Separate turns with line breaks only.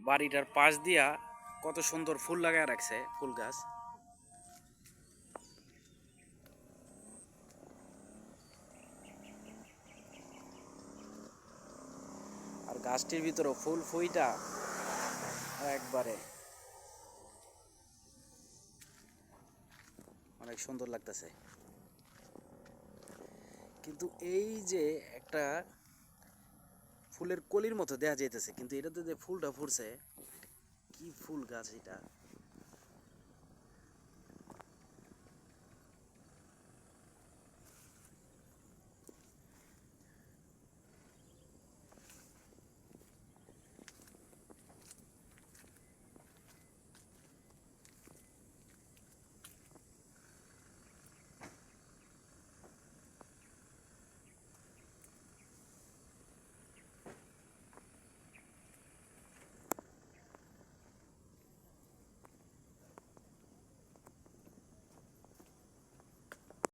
বাড়িটার পাশ দিয়া কত সুন্দর ফুল লাগায় রাখছে, ফুল গাছ। আর গাছটির ভিতরে ফুল ফুইটা একবারে অনেক সুন্দর লাগতেছে। কিন্তু এই যে একটা ফুলের কলির মতো দেখা যাইতেছে, কিন্তু এটাতে যে ফুলটা ফুটছে, কি ফুল গাছ এটা!